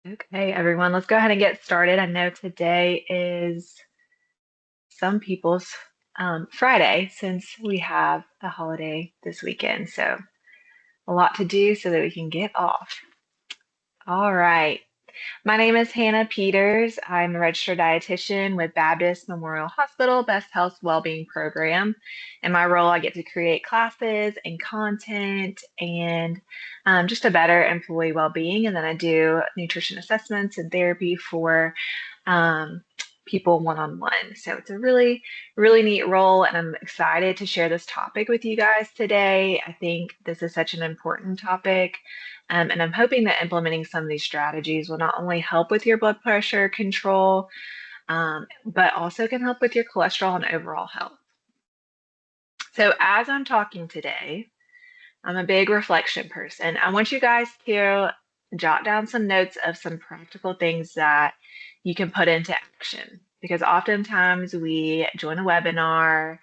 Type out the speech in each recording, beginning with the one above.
Okay, everyone, let's go ahead and get started. I know today is some people's Friday since we have a holiday this weekend. So, a lot to do so that we can get off. All right. My name is Hannah Peters. I'm a registered dietitian with Baptist Memorial Hospital Best Health Wellbeing Program. In my role, I get to create classes and content and just a better employee well-being. And then I do nutrition assessments and therapy for um, people one-on-one. So it's a really, really neat role, and I'm excited to share this topic with you guys today. I think this is such an important topic. And I'm hoping that implementing some of these strategies will not only help with your blood pressure control, but also can help with your cholesterol and overall health. So, as I'm talking today, I'm a big reflection person. I want you guys to jot down some notes of some practical things that you can put into action because oftentimes we join a webinar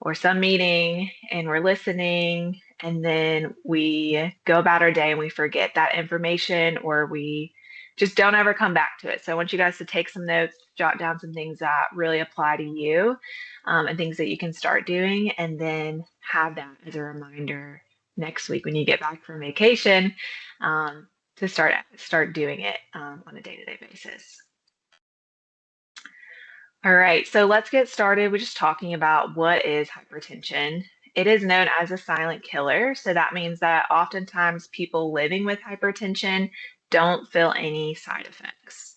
or some meeting and we're listening and then we go about our day and we forget that information or we just don't ever come back to it. So I want you guys to take some notes, jot down some things that really apply to you and things that you can start doing, and then have that as a reminder next week when you get back from vacation to start doing it on a day-to-day basis. All right, so let's get started with just talking about what is hypertension. It is known as a silent killer, so that means that oftentimes people living with hypertension don't feel any side effects.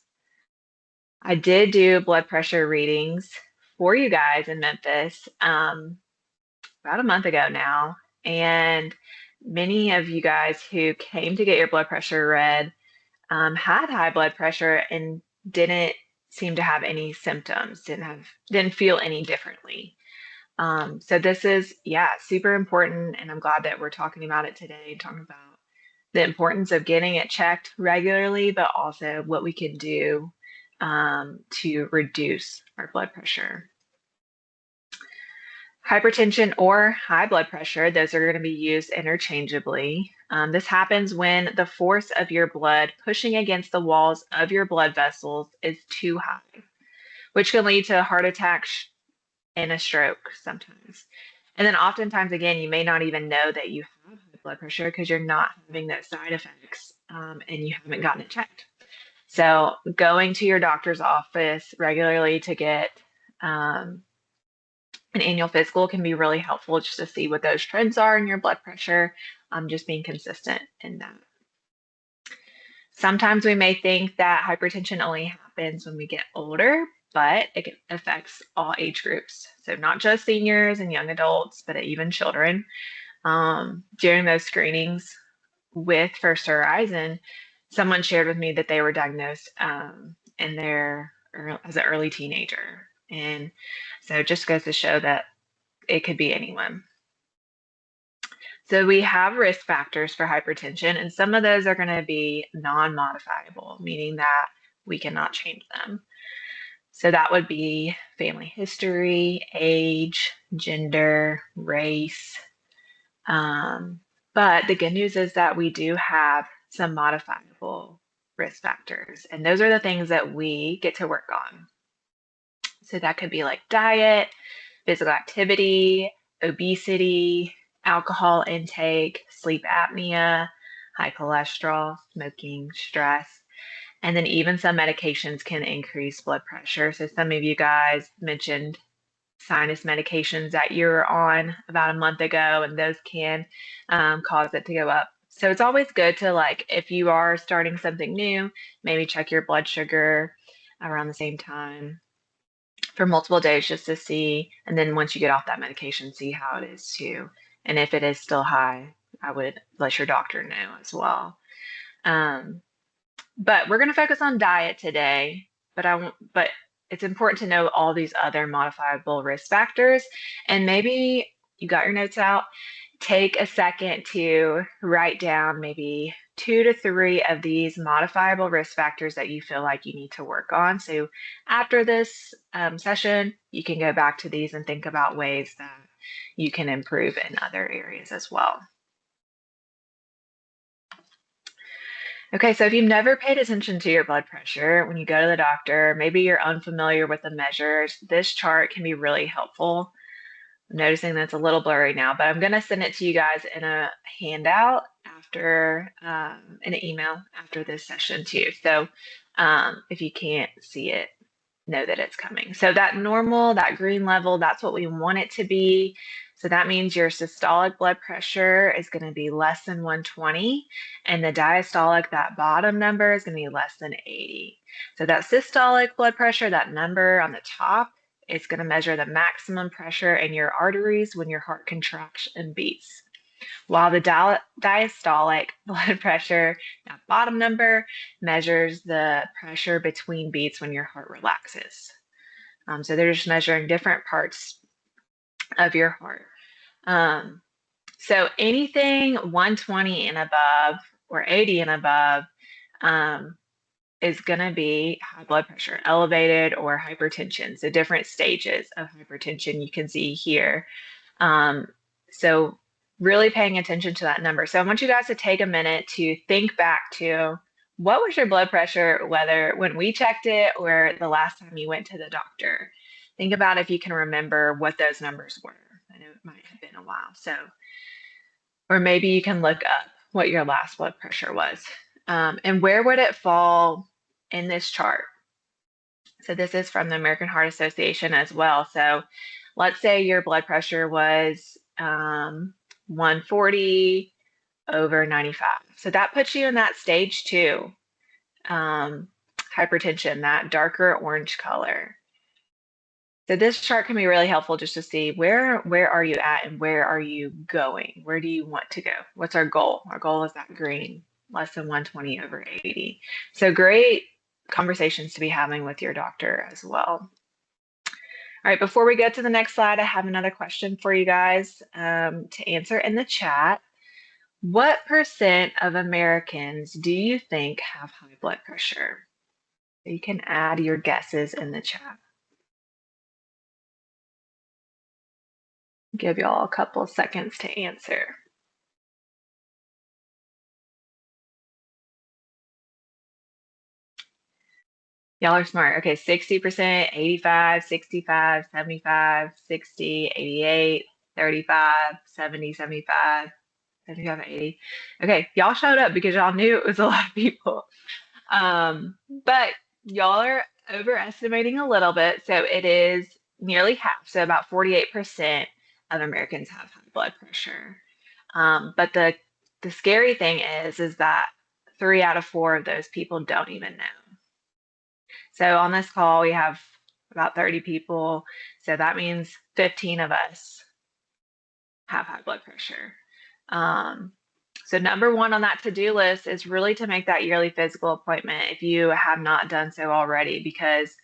I did do blood pressure readings for you guys in Memphis about a month ago now, and many of you guys who came to get your blood pressure read had high blood pressure and didn't seem to have any symptoms, didn't feel any differently. So this is, yeah, super important, and I'm glad that we're talking about it today, talking about the importance of getting it checked regularly, but also what we can do to reduce our blood pressure. Hypertension or high blood pressure, those are going to be used interchangeably. This happens when the force of your blood pushing against the walls of your blood vessels is too high, which can lead to a heart attack and a stroke sometimes. And then oftentimes, again, you may not even know that you have high blood pressure because you're not having those side effects and you haven't gotten it checked. So going to your doctor's office regularly to get an annual physical can be really helpful just to see what those trends are in your blood pressure, just being consistent in that. Sometimes we may think that hypertension only happens when we get older, but it affects all age groups. So not just seniors and young adults, but even children. During those screenings with First Horizon, someone shared with me that they were diagnosed in their as an early teenager. And so it just goes to show that it could be anyone. So we have risk factors for hypertension, and some of those are going to be non-modifiable, meaning that we cannot change them. So that would be family history, age, gender, race. But the good news is that we do have some modifiable risk factors, and those are the things that we get to work on. So that could be like diet, physical activity, obesity, alcohol intake, sleep apnea, high cholesterol, smoking, stress, and then even some medications can increase blood pressure. So some of you guys mentioned sinus medications that you're on about a month ago, and those can cause it to go up. So it's always good to, like, if you are starting something new, maybe check your blood sugar around the same time for multiple days just to see. And then once you get off that medication, see how it is too. And if it is still high, I would let your doctor know as well. Um, but we're going to focus on diet today. But it's important to know all these other modifiable risk factors. And maybe you got your notes out. Take a second to write down maybe 2 to 3 of these modifiable risk factors that you feel like you need to work on. So after this session, you can go back to these and think about ways that you can improve in other areas as well. Okay, so if you've never paid attention to your blood pressure when you go to the doctor, maybe you're unfamiliar with the measures, this chart can be really helpful. I'm noticing that it's a little blurry now, but I'm going to send it to you guys in a handout after, in an email after this session too. So if you can't see it, know that it's coming. So that normal, that green level, that's what we want it to be. So that means your systolic blood pressure is going to be less than 120, and the diastolic, that bottom number, is going to be less than 80. So that systolic blood pressure, that number on the top, is going to measure the maximum pressure in your arteries when your heart contracts and beats. While the diastolic blood pressure, that bottom number, measures the pressure between beats when your heart relaxes. So they're just measuring different parts of your heart. So anything 120 and above or 80 and above is going to be high blood pressure, elevated or hypertension. So different stages of hypertension you can see here. So really paying attention to that number. So I want you guys to take a minute to think back to what was your blood pressure, whether when we checked it or the last time you went to the doctor. Think about if you can remember what those numbers were. I know it might have been a while. So, or maybe you can look up what your last blood pressure was. And where would it fall in this chart? So this is from the American Heart Association as well. So let's say your blood pressure was 140 over 95. So that puts you in that stage 2 hypertension, that darker orange color. So this chart can be really helpful just to see where are you at and where are you going? Where do you want to go? What's our goal? Our goal is that green, less than 120 over 80. So great conversations to be having with your doctor as well. All right, before we get to the next slide, I have another question for you guys to answer in the chat. What percent of Americans do you think have high blood pressure? You can add your guesses in the chat. Give y'all a couple of seconds to answer. Y'all are smart. Okay, 60%, 85, 65, 75, 60, 88, 35, 70, 75, 75, 80. Okay, y'all showed up because y'all knew it was a lot of people. But y'all are overestimating a little bit. So it is nearly half. So about 48% of Americans have high blood pressure. But the scary thing is that 3 out of 4 of those people don't even know. So on this call, we have about 30 people. So that means 15 of us have high blood pressure. So number 1 on that to-do list is really to make that yearly physical appointment if you have not done so already, because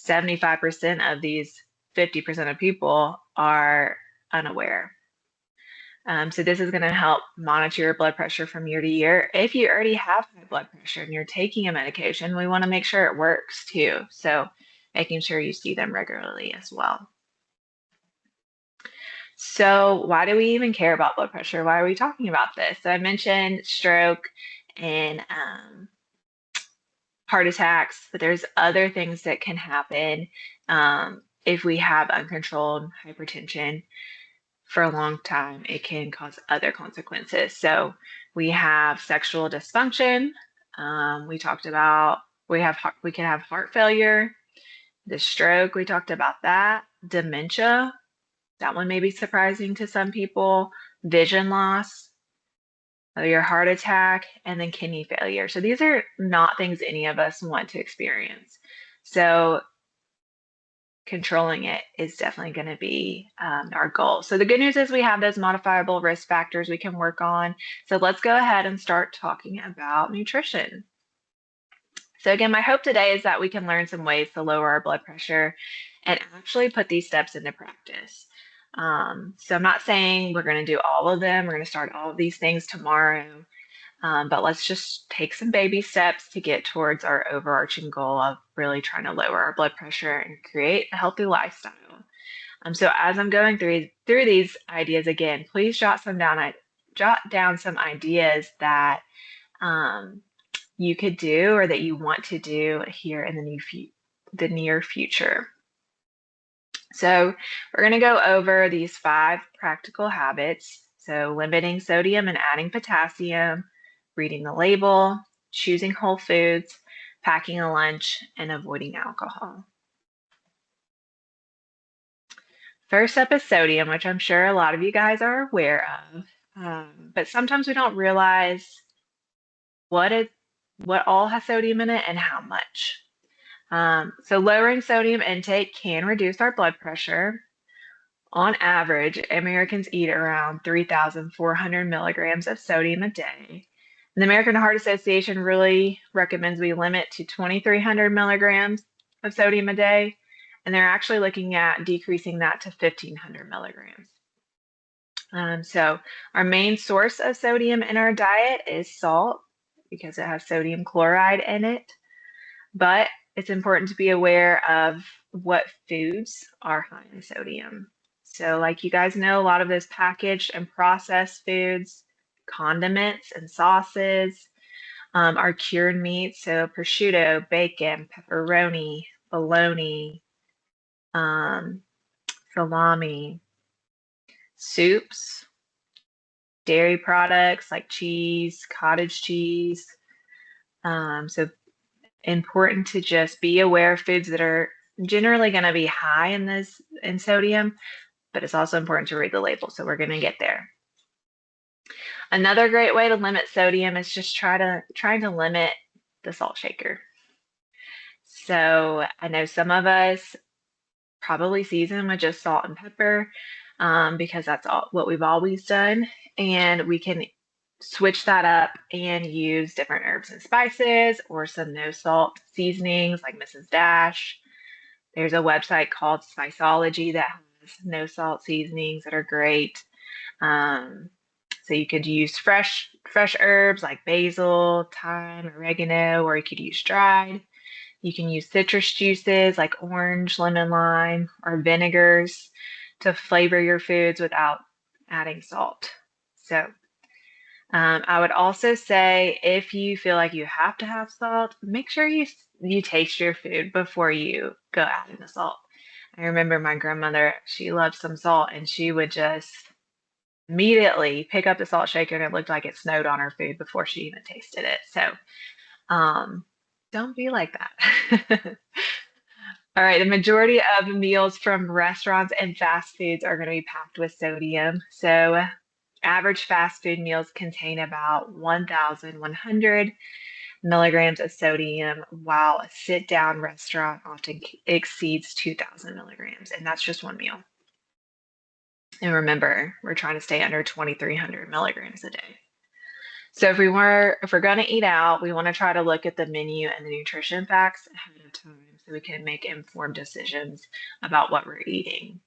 75% of these 50% of people are unaware. So this is going to help monitor your blood pressure from year to year. If you already have high blood pressure and you're taking a medication, we want to make sure it works too. So making sure you see them regularly as well. So why do we even care about blood pressure? Why are we talking about this? So I mentioned stroke and heart attacks, but there's other things that can happen if we have uncontrolled hypertension for a long time. It can cause other consequences. So we have sexual dysfunction. We talked about we can have heart failure, the stroke. We talked about that. Dementia. That one may be surprising to some people. Vision loss, your heart attack, and then kidney failure. So these are not things any of us want to experience. So controlling it is definitely going to be our goal. So the good news is we have those modifiable risk factors we can work on. So let's go ahead and start talking about nutrition. So again, my hope today is that we can learn some ways to lower our blood pressure and actually put these steps into practice. So I'm not saying we're going to do all of them. We're going to start all of these things tomorrow. But let's just take some baby steps to get towards our overarching goal of really trying to lower our blood pressure and create a healthy lifestyle. So as I'm going through these ideas again, please jot down some ideas that you could do or that you want to do here in the near future. So we're going to go over these 5 practical habits. So limiting sodium and adding potassium, reading the label, choosing whole foods, packing a lunch, and avoiding alcohol. First up is sodium, which I'm sure a lot of you guys are aware of. But sometimes we don't realize what all has sodium in it and how much. So lowering sodium intake can reduce our blood pressure. On average, Americans eat around 3,400 milligrams of sodium a day. And the American Heart Association really recommends we limit to 2,300 milligrams of sodium a day, and they're actually looking at decreasing that to 1,500 milligrams. So our main source of sodium in our diet is salt because it has sodium chloride in it, but it's important to be aware of what foods are high in sodium. So like you guys know, a lot of those packaged and processed foods, condiments and sauces, are cured meats. So prosciutto, bacon, pepperoni, bologna, salami, soups, dairy products like cheese, cottage cheese. So important to just be aware of foods that are generally going to be high in sodium, but it's also important to read the label. So we're going to get there. Another great way to limit sodium is just trying to limit the salt shaker. So I know some of us probably season with just salt and pepper because that's what we've always done, and we can switch that up and use different herbs and spices or some no salt seasonings like Mrs. Dash. There's a website called Spiceology that has no salt seasonings that are great. So you could use fresh herbs like basil, thyme, oregano, or you could use dried. You can use citrus juices like orange, lemon, lime, or vinegars to flavor your foods without adding salt. So I would also say if you feel like you have to have salt, make sure you taste your food before you go adding the salt. I remember my grandmother, she loved some salt and she would just immediately pick up the salt shaker and it looked like it snowed on her food before she even tasted it. So don't be like that. All right, the majority of meals from restaurants and fast foods are going to be packed with sodium. So average fast food meals contain about 1,100 milligrams of sodium, while a sit-down restaurant often exceeds 2,000 milligrams, and that's just one meal. And remember, we're trying to stay under 2,300 milligrams a day. So if we're going to eat out, we want to try to look at the menu and the nutrition facts ahead of time so we can make informed decisions about what we're eating.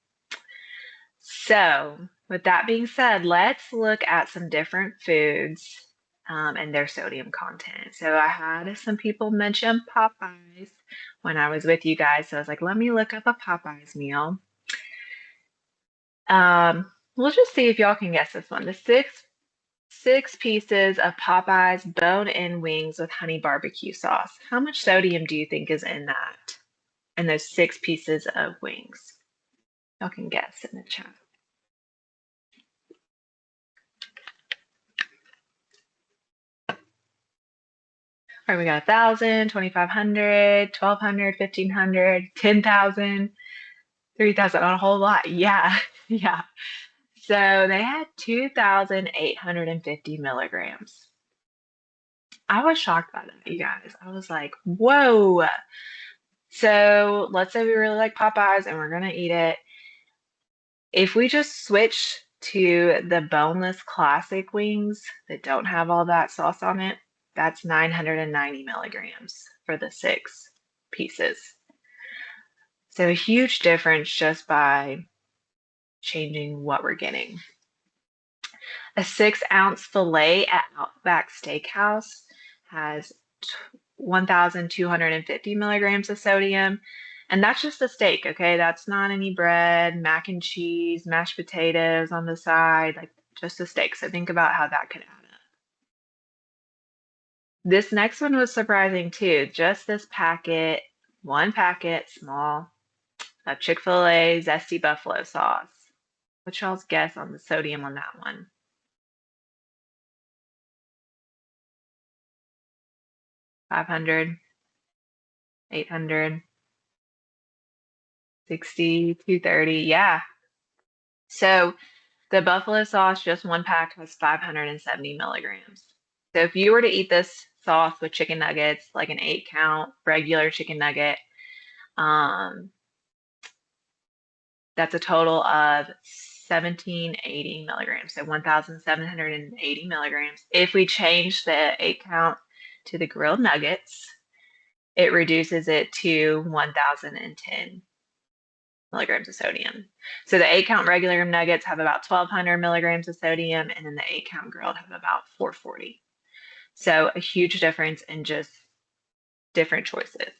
So with that being said, let's look at some different foods and their sodium content. So I had some people mention Popeyes when I was with you guys. So I was like, let me look up a Popeyes meal. We'll just see if y'all can guess this one. The six pieces of Popeyes bone-in wings with honey barbecue sauce. How much sodium do you think is in that? In those 6 pieces of wings? Y'all can guess in the chat. All right, we got 1,000, 2,500, 1,200, 1,500, 10,000, 3,000, a whole lot. Yeah, yeah. So they had 2,850 milligrams. I was shocked by that, you guys. I was like, whoa. So let's say we really like Popeyes and we're gonna eat it. If we just switch to the boneless classic wings that don't have all that sauce on it, that's 990 milligrams for the 6 pieces. So a huge difference just by changing what we're getting. A 6-ounce filet at Outback Steakhouse has 1,250 milligrams of sodium. And that's just a steak, okay? That's not any bread, mac and cheese, mashed potatoes on the side, like just a steak. So think about how that could add up. This next one was surprising too. Just this packet, one packet, small, of Chick-fil-A zesty buffalo sauce. What's y'all's guess on the sodium on that one? 500, 800, 60, 230. Yeah. So the buffalo sauce, just one pack, has 570 milligrams. So if you were to eat this sauce with chicken nuggets, like an 8 count regular chicken nugget, um, that's a total of 1780 milligrams, so 1,780 milligrams. If we change the 8 count to the grilled nuggets, it reduces it to 1,010 milligrams of sodium. So the 8 count regular nuggets have about 1,200 milligrams of sodium, and then the 8 count grilled have about 440. So a huge difference in just different choices.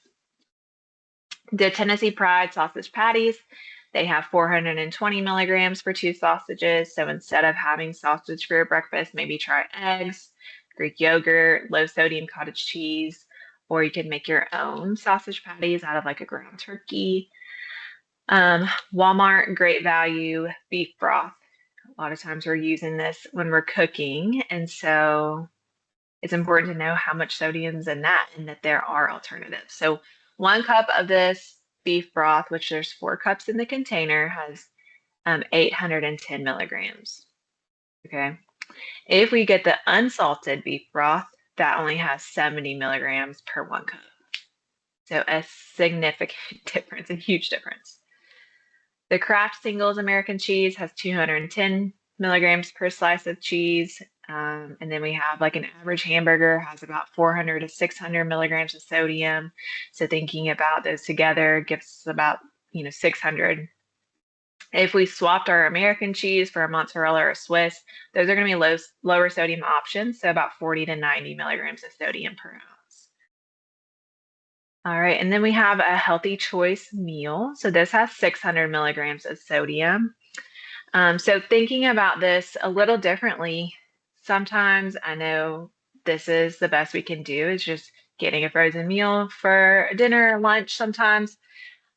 The Tennessee Pride sausage patties, they have 420 milligrams for 2 sausages. So instead of having sausage for your breakfast, maybe try eggs, Greek yogurt, low sodium cottage cheese, or you can make your own sausage patties out of like a ground turkey. Walmart Great Value beef broth. A lot of times we're using this when we're cooking, and so it's important to know how much sodium's in that and that there are alternatives. So 1 cup of this beef broth, which there's 4 cups in the container, has 810 milligrams. Okay. If we get the unsalted beef broth, that only has 70 milligrams per 1 cup. So a significant difference, a huge difference. The Kraft Singles American cheese has 210 milligrams per slice of cheese. And then we have like an average hamburger has about 400 to 600 milligrams of sodium. So thinking about those together gives us about 600. If we swapped our American cheese for a mozzarella or a Swiss, those are going to be lower sodium options, so about 40 to 90 milligrams of sodium per ounce. All right, and then we have a healthy choice meal. So this has 600 milligrams of sodium. So thinking about this a little differently, sometimes I know this is the best we can do is just getting a frozen meal for dinner or lunch sometimes.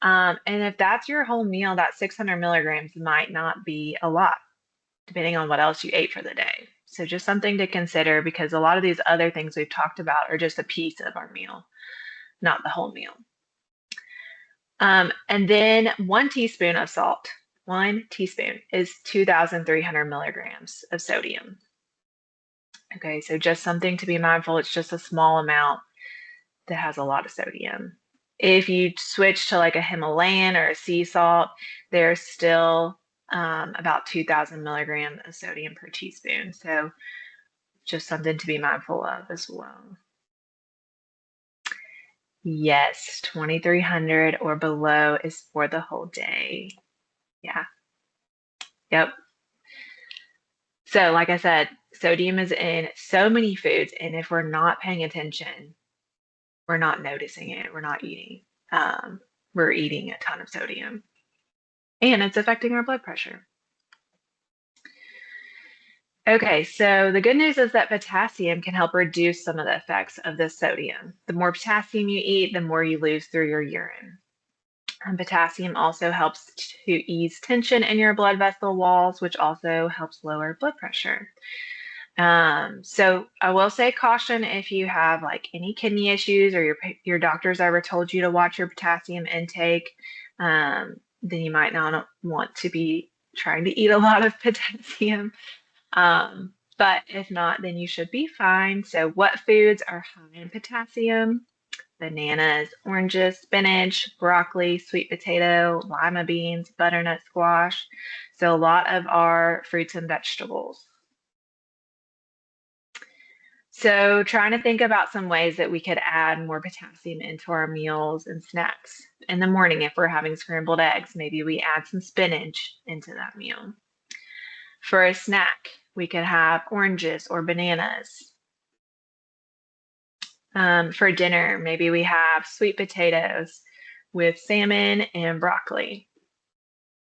And if that's your whole meal, that 600 milligrams might not be a lot, depending on what else you ate for the day. So just something to consider because a lot of these other things we've talked about are just a piece of our meal, not the whole meal. And then 1 teaspoon of salt. 1 teaspoon is 2,300 milligrams of sodium. Okay, so just something to be mindful. It's just a small amount that has a lot of sodium. If you switch to like a Himalayan or a sea salt, there's still about 2,000 milligrams of sodium per teaspoon. So just something to be mindful of as well. Yes, 2,300 or below is for the whole day. Yeah. Yep. So, like I said, sodium is in so many foods, and if we're not paying attention, we're not noticing it. We're not eating. We're eating a ton of sodium, and it's affecting our blood pressure. Okay, so the good news is that potassium can help reduce some of the effects of the sodium. The more potassium you eat, the more you lose through your urine. And potassium also helps to ease tension in your blood vessel walls, which also helps lower blood pressure. So I will say caution if you have like any kidney issues or your doctor's ever told you to watch your potassium intake, then you might not want to be trying to eat a lot of potassium. But if not, then you should be fine. So what foods are high in potassium? Bananas, oranges, spinach, broccoli, sweet potato, lima beans, butternut squash. So a lot of our fruits and vegetables. So trying to think about some ways that we could add more potassium into our meals and snacks. In the morning, if we're having scrambled eggs, maybe we add some spinach into that meal. For a snack, we could have oranges or bananas. For dinner, maybe we have sweet potatoes with salmon and broccoli.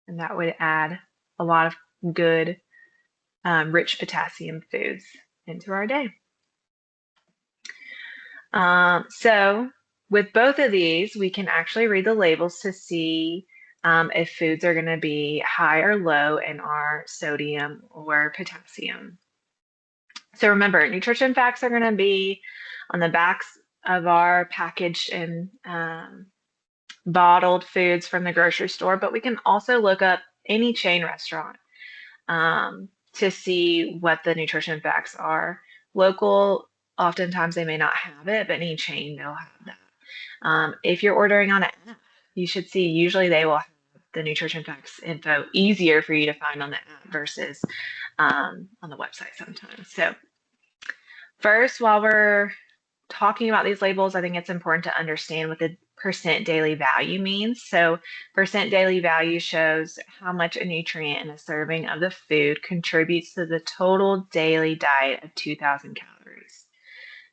And that would add a lot of good, rich potassium foods into our day. So with both of these, we can actually read the labels to see if foods are going to be high or low in our sodium or potassium. So remember, nutrition facts are going to be on the backs of our packaged and bottled foods from the grocery store, but we can also look up any chain restaurant to see what the nutrition facts are. Local, oftentimes they may not have it, but any chain, they'll have that. If you're ordering on an app, you should see usually they will have the nutrition facts info easier for you to find on the app versus on the website sometimes. So first, while we're talking about these labels, I think it's important to understand what the percent daily value means. So percent daily value shows how much a nutrient in a serving of the food contributes to the total daily diet of 2,000 calories.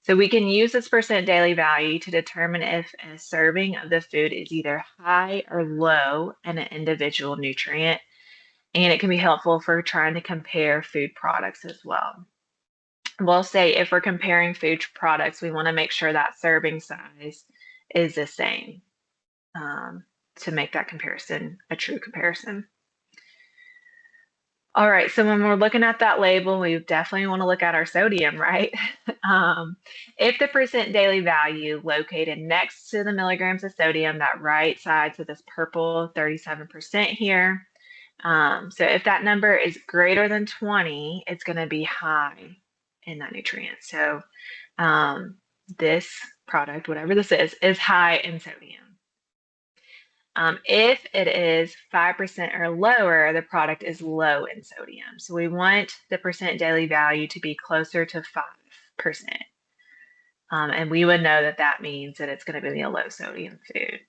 So we can use this percent daily value to determine if a serving of the food is either high or low in an individual nutrient, and it can be helpful for trying to compare food products as well. We'll say if we're comparing food products, we want to make sure that serving size is the same to make that comparison a true comparison. All right, so when we're looking at that label, we definitely want to look at our sodium, right? If the percent daily value located next to the milligrams of sodium, that right side, so this purple 37% here. So if that number is greater than 20, it's going to be high in that nutrient. So this product, whatever this is high in sodium. If it is 5% or lower, the product is low in sodium. So we want the percent daily value to be closer to 5%. And we would know that that means that it's going to be a low sodium food.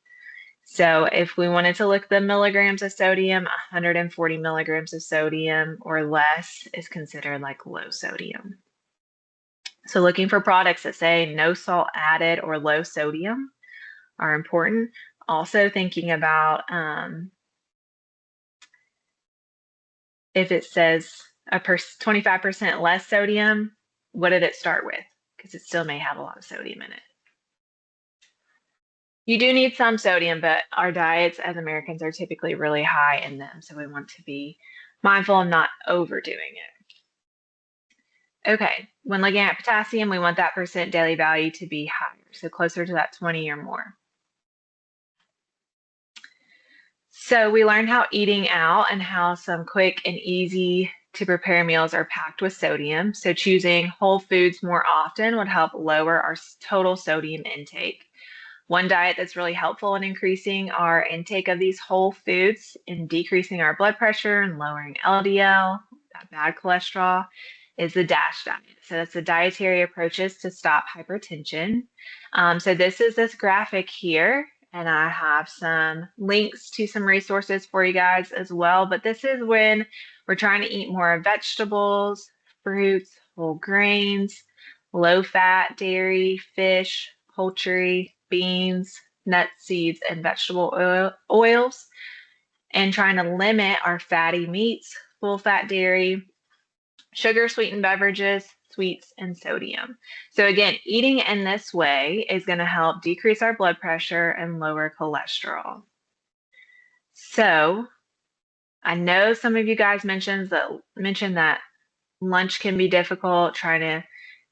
So if we wanted to look at the milligrams of sodium, 140 milligrams of sodium or less is considered like low sodium. So looking for products that say no salt added or low sodium are important. Also thinking about if it says 25% less sodium, what did it start with? Because it still may have a lot of sodium in it. You do need some sodium, but our diets as Americans are typically really high in them. So we want to be mindful of not overdoing it. Okay, when looking at potassium, we want that percent daily value to be higher, so closer to that 20 or more. So we learned how eating out and how some quick and easy to prepare meals are packed with sodium. So choosing whole foods more often would help lower our total sodium intake. One diet that's really helpful in increasing our intake of these whole foods and decreasing our blood pressure and lowering LDL, that bad cholesterol, is the DASH diet. So that's the dietary approaches to stop hypertension. So this is this graphic here, and I have some links to some resources for you guys as well. But this is when we're trying to eat more vegetables, fruits, whole grains, low fat dairy, fish, poultry, beans, nuts, seeds, and vegetable oils, and trying to limit our fatty meats, full fat dairy, sugar sweetened beverages, sweets, and sodium. So, again, eating in this way is going to help decrease our blood pressure and lower cholesterol. So, I know some of you guys mentioned that lunch can be difficult. You're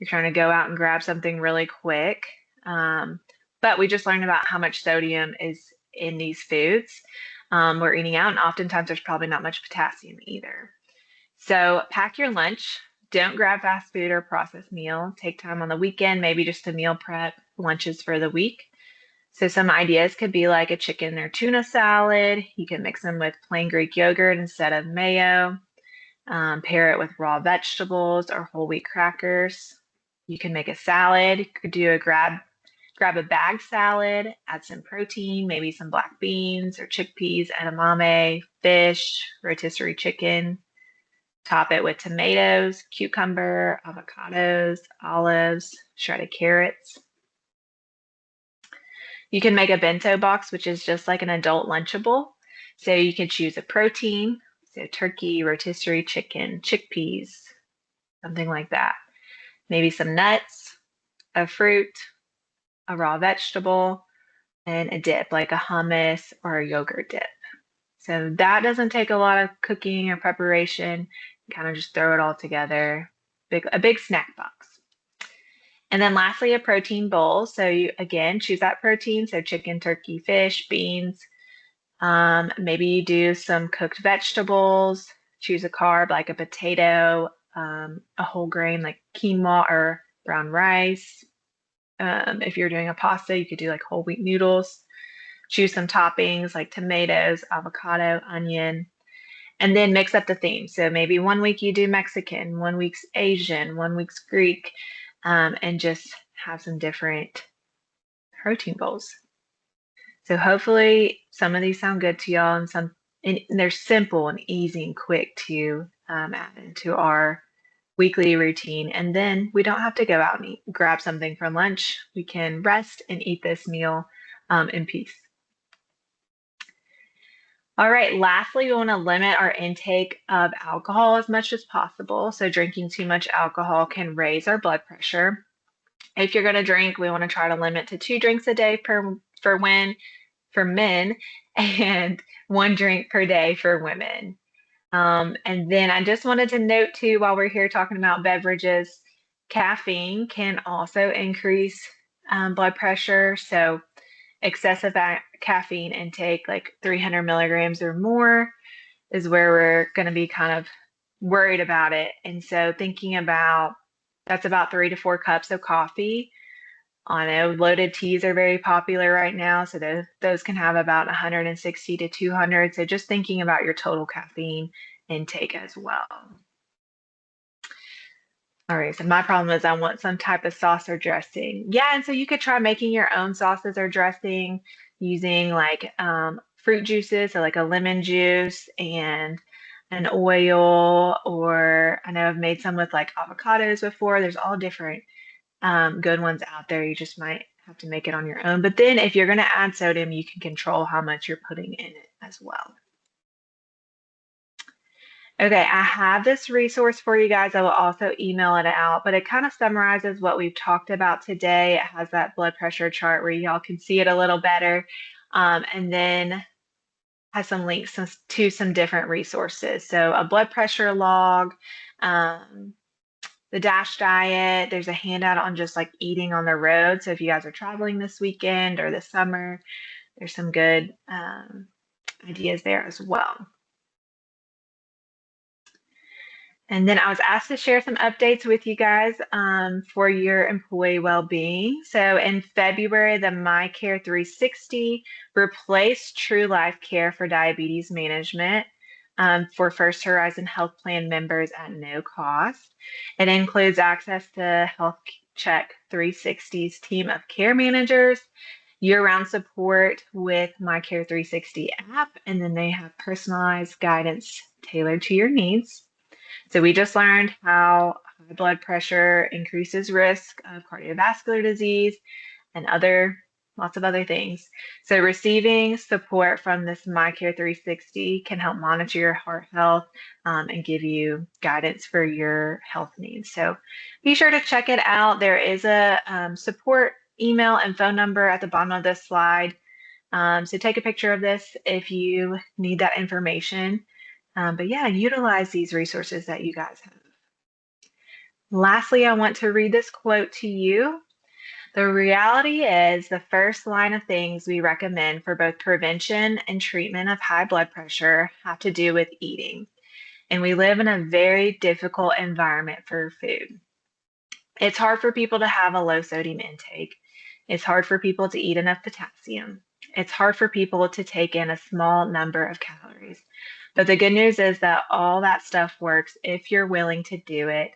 trying to go out and grab something really quick. But we just learned about how much sodium is in these foods we're eating out, and oftentimes there's probably not much potassium either. So pack your lunch. Don't grab fast food or processed meal. Take time on the weekend, maybe just to meal prep lunches for the week. So some ideas could be like a chicken or tuna salad. You can mix them with plain Greek yogurt instead of mayo. Pair it with raw vegetables or whole wheat crackers. You can make a salad. You could do a grab a bag salad, add some protein, maybe some black beans or chickpeas, edamame, fish, rotisserie chicken. Top it with tomatoes, cucumber, avocados, olives, shredded carrots. You can make a bento box, which is just like an adult Lunchable. So you can choose a protein, so turkey, rotisserie chicken, chickpeas, something like that. Maybe some nuts, a fruit, a raw vegetable, and a dip like a hummus or a yogurt dip. So that doesn't take a lot of cooking or preparation. You kind of just throw it all together. A big snack box. And then lastly, a protein bowl. So you again choose that protein. So chicken, turkey, fish, beans. Maybe you do some cooked vegetables. Choose a carb like a potato, a whole grain like quinoa or brown rice. If you're doing a pasta, you could do like whole wheat noodles. Choose some toppings like tomatoes, avocado, onion, and then mix up the theme. So maybe one week you do Mexican, one week's Asian, one week's Greek, and just have some different protein bowls. So hopefully some of these sound good to y'all, and they're simple and easy and quick to add into our weekly routine. And then we don't have to go out and grab something for lunch. We can rest and eat this meal in peace. All right, lastly, we want to limit our intake of alcohol as much as possible. So drinking too much alcohol can raise our blood pressure. If you're going to drink, we want to try to limit to 2 drinks a day for men and 1 drink per day for women. And then I just wanted to note too, while we're here talking about beverages, caffeine can also increase blood pressure. So excessive caffeine intake, like 300 milligrams or more, is where we're going to be kind of worried about it. And so thinking about that's about 3 to 4 cups of coffee. I know loaded teas are very popular right now, so those can have about 160 to 200. So just thinking about your total caffeine intake as well. All right, so my problem is I want some type of sauce or dressing. Yeah, and so you could try making your own sauces or dressing using like fruit juices, so like a lemon juice and an oil, or I know I've made some with like avocados before. There's all different good ones out there. You just might have to make it on your own. But then if you're going to add sodium, you can control how much you're putting in it as well. Okay, I have this resource for you guys. I will also email it out, but it kind of summarizes what we've talked about today. It has that blood pressure chart where y'all can see it a little better. And then has some links to some different resources. So a blood pressure log, the DASH diet. There's a handout on just like eating on the road. So if you guys are traveling this weekend or this summer, there's some good ideas there as well. And then I was asked to share some updates with you guys for your employee well-being. So in February, the MyCare 360 replaced True Life Care for diabetes management for First Horizon Health Plan members at no cost. It includes access to Health Check 360's team of care managers, year-round support with MyCare 360 app, and then they have personalized guidance tailored to your needs. So we just learned how high blood pressure increases risk of cardiovascular disease and lots of other things. So receiving support from this MyCare 360 can help monitor your heart health and give you guidance for your health needs. So be sure to check it out. There is a support email and phone number at the bottom of this slide. So take a picture of this if you need that information. But yeah, utilize these resources that you guys have. Lastly, I want to read this quote to you. The reality is the first line of things we recommend for both prevention and treatment of high blood pressure have to do with eating. And we live in a very difficult environment for food. It's hard for people to have a low sodium intake. It's hard for people to eat enough potassium. It's hard for people to take in a small number of calories. But the good news is that all that stuff works if you're willing to do it.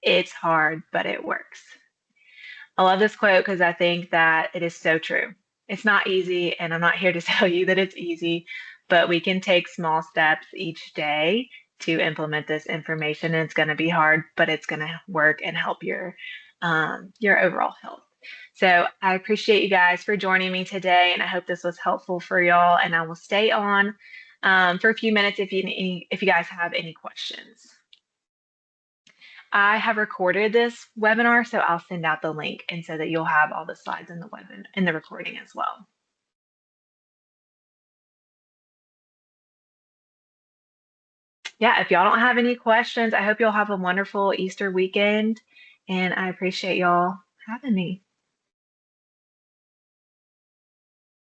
It's hard, but it works. I love this quote because I think that it is so true. It's not easy, and I'm not here to tell you that it's easy, but we can take small steps each day to implement this information. And it's going to be hard, but it's going to work and help your overall health. So I appreciate you guys for joining me today, and I hope this was helpful for y'all. And I will stay on for a few minutes if you guys have any questions. I have recorded this webinar, so I'll send out the link and so that you'll have all the slides in the in the recording as well. Yeah, if y'all don't have any questions, I hope you'll have a wonderful Easter weekend, and I appreciate y'all having me.